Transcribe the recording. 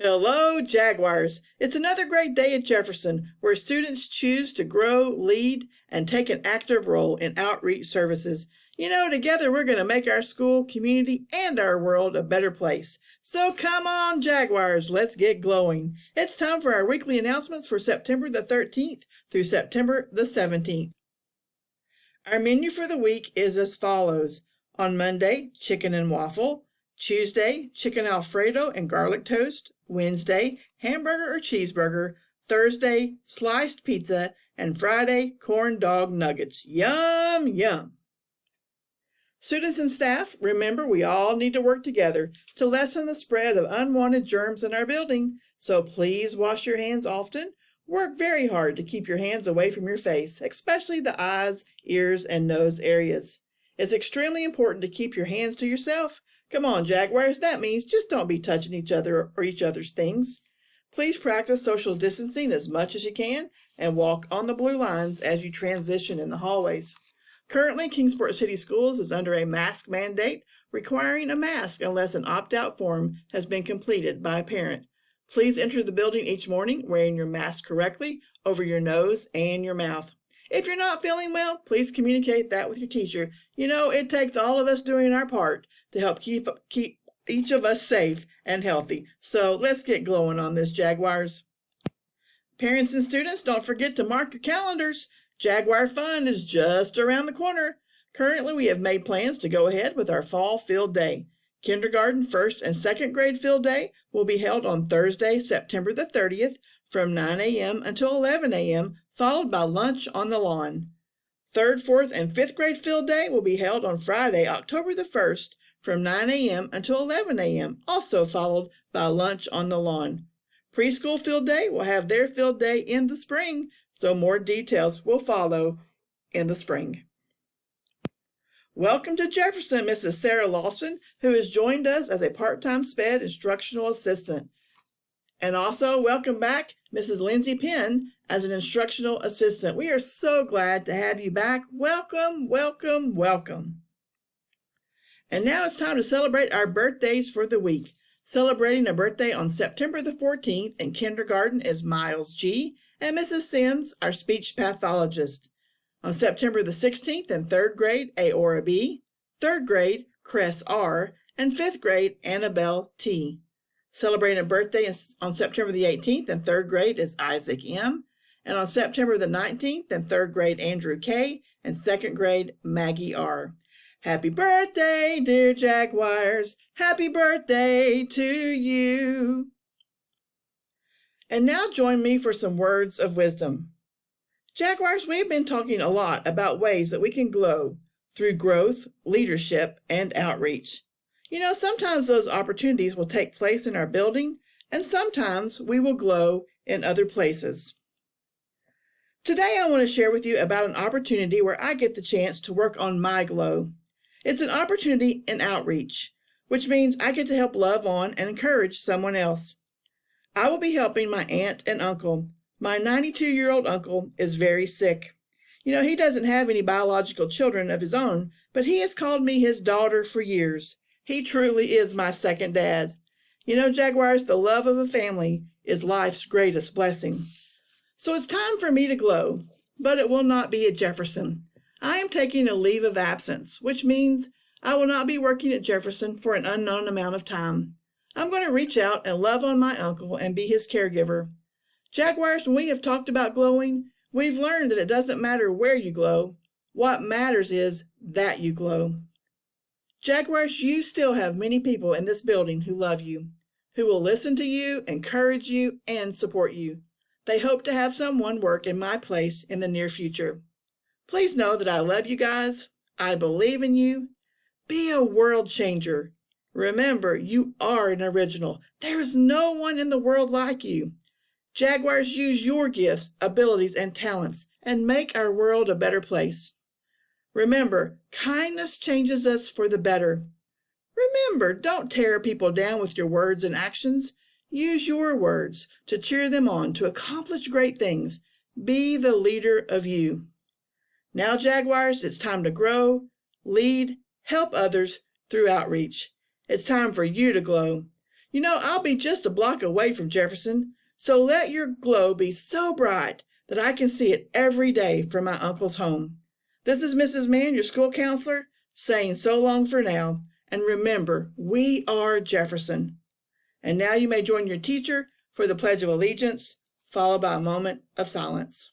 Hello, Jaguars! It's another great day at Jefferson where students choose to grow, lead, and take an active role in outreach services. Together we're going to make our school, community, and our world a better place. So come on, Jaguars, let's get glowing. It's time for our weekly announcements for September the 13th through September the 17th. Our menu for the week is as follows. On Monday, chicken and waffle. Tuesday, chicken Alfredo and garlic toast. Wednesday, hamburger or cheeseburger. Thursday, sliced pizza. And Friday, corn dog nuggets. Yum, yum. Students and staff, remember we all need to work together to lessen the spread of unwanted germs in our building. So please wash your hands often. Work very hard to keep your hands away from your face, especially the eyes, ears, and nose areas. It's extremely important to keep your hands to yourself. Come on, Jaguars, that means just don't be touching each other or each other's things. Please practice social distancing as much as you can and walk on the blue lines as you transition in the hallways. Currently, Kingsport City Schools is under a mask mandate requiring a mask unless an opt-out form has been completed by a parent. Please enter the building each morning wearing your mask correctly over your nose and your mouth. If you're not feeling well, please communicate that with your teacher. It takes all of us doing our part to help keep each of us safe and healthy. So let's get glowing on this, Jaguars. Parents and students, don't forget to mark your calendars. Jaguar Fun is just around the corner. Currently, we have made plans to go ahead with our fall field day. Kindergarten, first, and second grade field day will be held on Thursday, September the 30th from 9 a.m. until 11 a.m., followed by lunch on the lawn. Third, fourth, and fifth grade field day will be held on Friday, October the 1st from 9 a.m. until 11 a.m., also followed by lunch on the lawn. Preschool field day will have their field day in the spring, so more details will follow in the spring. Welcome to Jefferson, Mrs. Sarah Lawson, who has joined us as a part-time SPED instructional assistant. And also welcome back Mrs. Lindsay Penn as an instructional assistant. We are so glad to have you back. Welcome, welcome, welcome. And now it's time to celebrate our birthdays for the week. Celebrating a birthday on September the 14th in kindergarten is Miles G. and Mrs. Sims, our speech pathologist. On September the 16th in third grade, Aora B. Third grade, Cress R. And fifth grade, Annabelle T. Celebrating a birthday on September the 18th in third grade is Isaac M. And on September the 19th in third grade, Andrew K. And second grade, Maggie R. Happy birthday, dear Jaguars. Happy birthday to you. And now join me for some words of wisdom. Jaguars, we've been talking a lot about ways that we can glow through growth, leadership, and outreach. Sometimes those opportunities will take place in our building, and sometimes we will glow in other places. Today, I want to share with you about an opportunity where I get the chance to work on my glow. It's an opportunity in outreach, which means I get to help love on and encourage someone else. I will be helping my aunt and uncle. My 92-year-old uncle is very sick. He doesn't have any biological children of his own, but he has called me his daughter for years. He truly is my second dad. Jaguars, the love of a family is life's greatest blessing. So it's time for me to glow, but it will not be at Jefferson. I am taking a leave of absence, which means I will not be working at Jefferson for an unknown amount of time. I'm going to reach out and love on my uncle and be his caregiver. Jaguars, when we have talked about glowing, we've learned that it doesn't matter where you glow. What matters is that you glow. Jaguars, you still have many people in this building who love you, who will listen to you, encourage you, and support you. They hope to have someone work in my place in the near future. Please know that I love you guys. I believe in you. Be a world changer. Remember, you are an original. There is no one in the world like you. Jaguars, use your gifts, abilities, and talents and make our world a better place. Remember, kindness changes us for the better. Remember, don't tear people down with your words and actions. Use your words to cheer them on to accomplish great things. Be the leader of you. Now, Jaguars, it's time to grow, lead, help others through outreach. It's time for you to glow. I'll be just a block away from Jefferson, so let your glow be so bright that I can see it every day from my uncle's home. This is Mrs. Mann, your school counselor, saying so long for now, and remember, we are Jefferson. And now you may join your teacher for the Pledge of Allegiance, followed by a moment of silence.